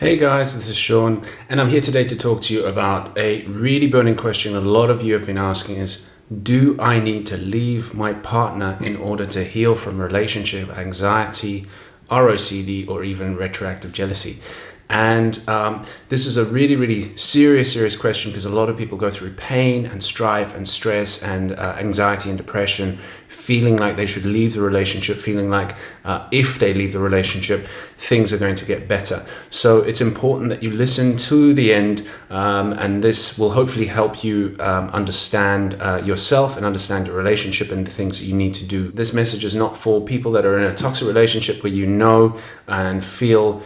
Hey guys, this is Sean, and I'm here today to talk to you about a really burning question a lot of you have been asking is, do I need to leave my partner in order to heal from relationship anxiety, ROCD, or even retroactive jealousy? And this is a really, really serious question because a lot of people go through pain and strife and stress and anxiety and depression, feeling like they should leave the relationship, feeling like if they leave the relationship, things are going to get better. So it's important that you listen to the end, and this will hopefully help you understand yourself and understand your relationship and the things that you need to do. This message is not for people that are in a toxic relationship where you know and feel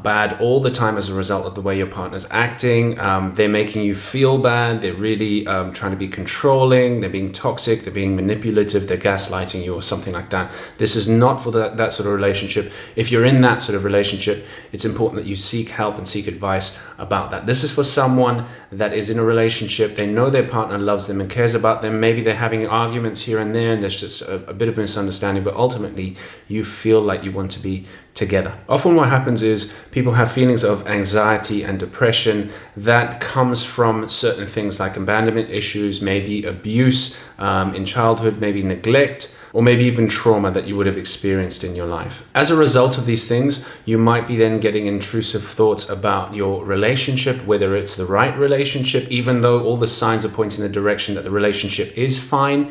bad all the time as a result of the way your partner's acting. They're making you feel bad. They're really trying to be controlling. They're being toxic. They're being manipulative. They're gaslighting you or something like that. This is not for that sort of relationship. If you're in that sort of relationship, it's important that you seek help and seek advice about that. This is for someone that is in a relationship. They know their partner loves them and cares about them. Maybe they're having arguments here and there and there's just a bit of misunderstanding, but ultimately you feel like you want to be together. Often what happens is people have feelings of anxiety and depression that comes from certain things like abandonment issues, maybe abuse in childhood, maybe neglect, or maybe even trauma that you would have experienced in your life. As a result of these things, you might be then getting intrusive thoughts about your relationship, whether it's the right relationship, even though all the signs are pointing in the direction that the relationship is fine,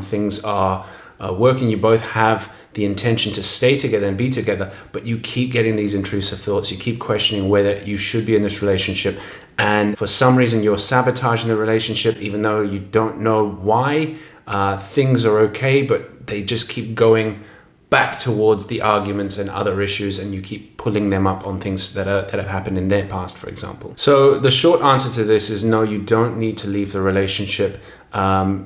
things are working, you both have the intention to stay together and be together, but you keep getting these intrusive thoughts. You keep questioning whether you should be in this relationship, and for some reason you're sabotaging the relationship even though you don't know why. Things are okay, but they just keep going back towards the arguments and other issues, and you keep pulling them up on things that have happened in their past, for example. So the short answer to this is no, you don't need to leave the relationship.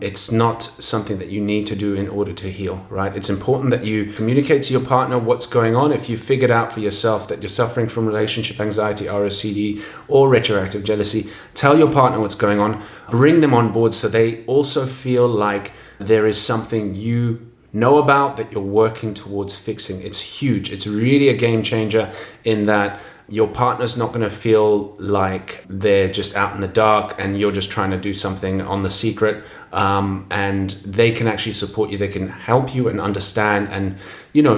It's not something that you need to do in order to heal, right? It's important that you communicate to your partner what's going on. If you figured out for yourself that you're suffering from relationship anxiety, ROCD, or retroactive jealousy, tell your partner what's going on. Bring them on board so they also feel like there is something you know about that you're working towards fixing. It's huge. It's really a game changer in that your partner's not going to feel like they're just out in the dark and you're just trying to do something on the secret, and they can actually support you. They can help you and understand and,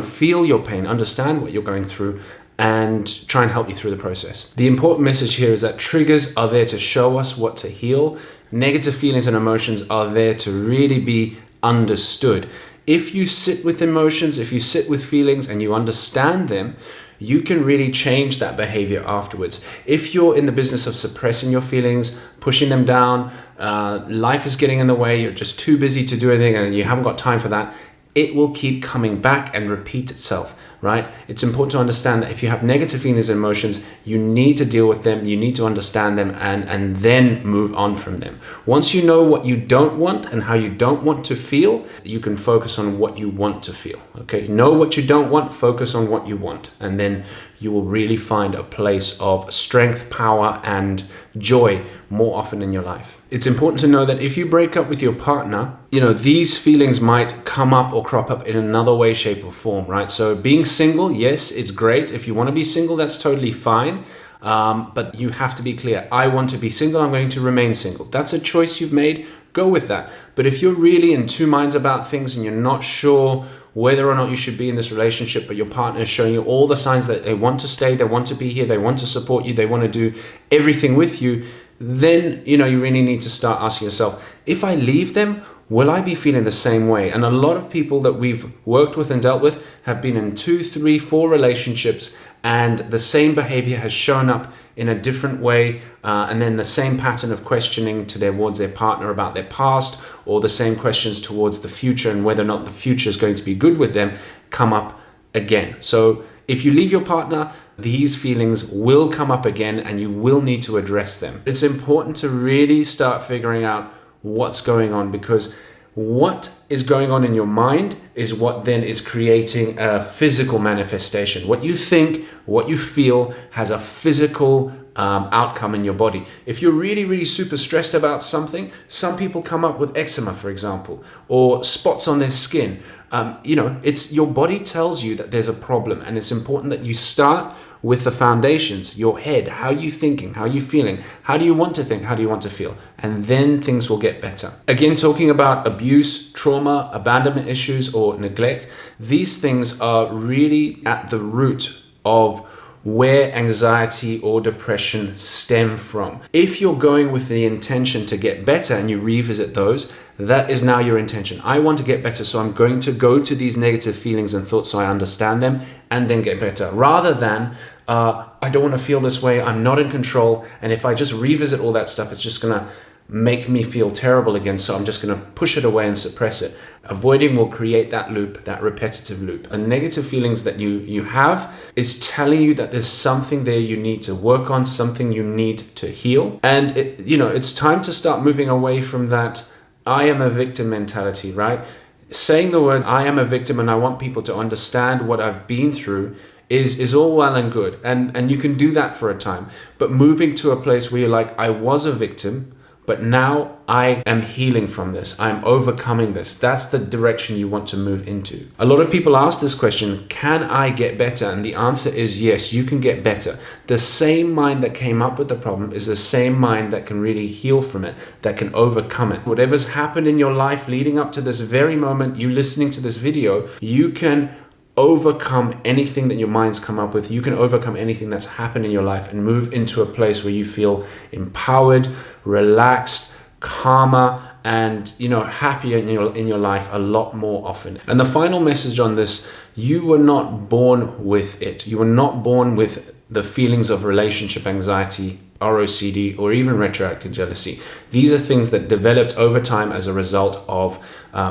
feel your pain, understand what you're going through, and try and help you through the process. The important message here is that triggers are there to show us what to heal. Negative feelings and emotions are there to really be understood. If you sit with emotions, if you sit with feelings and you understand them, you can really change that behavior afterwards. If you're in the business of suppressing your feelings, pushing them down, life is getting in the way, you're just too busy to do anything and you haven't got time for that, it will keep coming back and repeat itself, right? It's important to understand that if you have negative feelings and emotions, you need to deal with them, you need to understand them, and then move on from them. Once you know what you don't want and how you don't want to feel, you can focus on what you want to feel, okay? Know what you don't want, focus on what you want, and then you will really find a place of strength, power, and joy more often in your life. It's important to know that if you break up with your partner, these feelings might come up or crop up in another way, shape, or form, right? So being single, yes, it's great. If you want to be single, that's totally fine. But you have to be clear. I want to be single. I'm going to remain single. That's a choice you've made. Go with that. But if you're really in two minds about things and you're not sure whether or not you should be in this relationship, but your partner is showing you all the signs that they want to stay, they want to be here, they want to support you, they want to do everything with you, then, you really need to start asking yourself, if I leave them, will I be feeling the same way? And a lot of people that we've worked with and dealt with have been in 2, 3, 4 relationships, and the same behavior has shown up in a different way, and then the same pattern of questioning towards their partner about their past, or the same questions towards the future and whether or not the future is going to be good with them come up again. So if you leave your partner, these feelings will come up again and you will need to address them. It's important to really start figuring out what's going on, because what is going on in your mind is what then is creating a physical manifestation. What you think, what you feel has a physical outcome in your body. If you're really, really super stressed about something, some people come up with eczema, for example, or spots on their skin. It's your body tells you that there's a problem, and it's important that you start with the foundations, your head, how you thinking, how you feeling, how do you want to think, how do you want to feel, and then things will get better. Again, talking about abuse, trauma, abandonment issues, or neglect, these things are really at the root of where anxiety or depression stem from. If you're going with the intention to get better and you revisit those, that is now your intention. I want to get better, so I'm going to go to these negative feelings and thoughts so I understand them and then get better. Rather than, I don't want to feel this way, I'm not in control, and if I just revisit all that stuff, it's just gonna make me feel terrible again, so I'm just going to push it away and suppress it. Avoiding will create that loop, that repetitive loop. And negative feelings that you have is telling you that there's something there you need to work on, something you need to heal. And it's time to start moving away from that I am a victim mentality, right? Saying the word I am a victim and I want people to understand what I've been through is all well and good. And you can do that for a time. But moving to a place where you're like, I was a victim, but now I am healing from this. I'm overcoming this. That's the direction you want to move into. A lot of people ask this question, can I get better? And the answer is yes, you can get better. The same mind that came up with the problem is the same mind that can really heal from it, that can overcome it. Whatever's happened in your life leading up to this very moment, you listening to this video, you can overcome anything that your mind's come up with. You can overcome anything that's happened in your life and move into a place where you feel empowered, relaxed, calmer, and happier in your life a lot more often. And the final message on this, you were not born with it. You were not born with the feelings of relationship anxiety, ROCD, or even retroactive jealousy. These are things that developed over time as a result of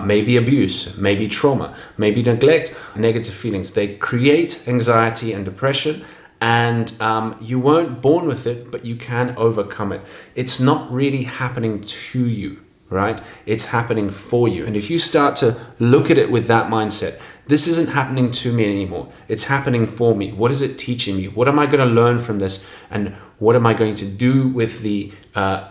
maybe abuse, maybe trauma, maybe neglect, negative feelings. They create anxiety and depression, and you weren't born with it, but you can overcome it. It's not really happening to you, right? It's happening for you. And if you start to look at it with that mindset, this isn't happening to me anymore. It's happening for me. What is it teaching me? What am I going to learn from this? And what am I going to do with the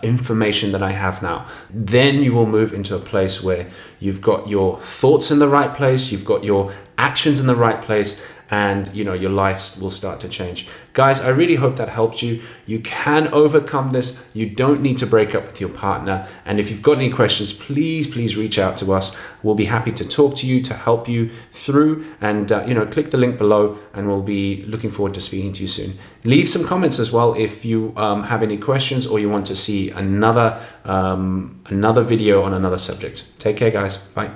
information that I have now? Then you will move into a place where you've got your thoughts in the right place, you've got your actions in the right place, and your life will start to change. Guys, I really hope that helped you. You can overcome this. You don't need to break up with your partner. And if you've got any questions, please reach out to us. We'll be happy to talk to you, to help you through, and click the link below, and we'll be looking forward to speaking to you soon. Leave some comments as well if you have any questions or you want to see another video on another subject. Take care, guys. Bye.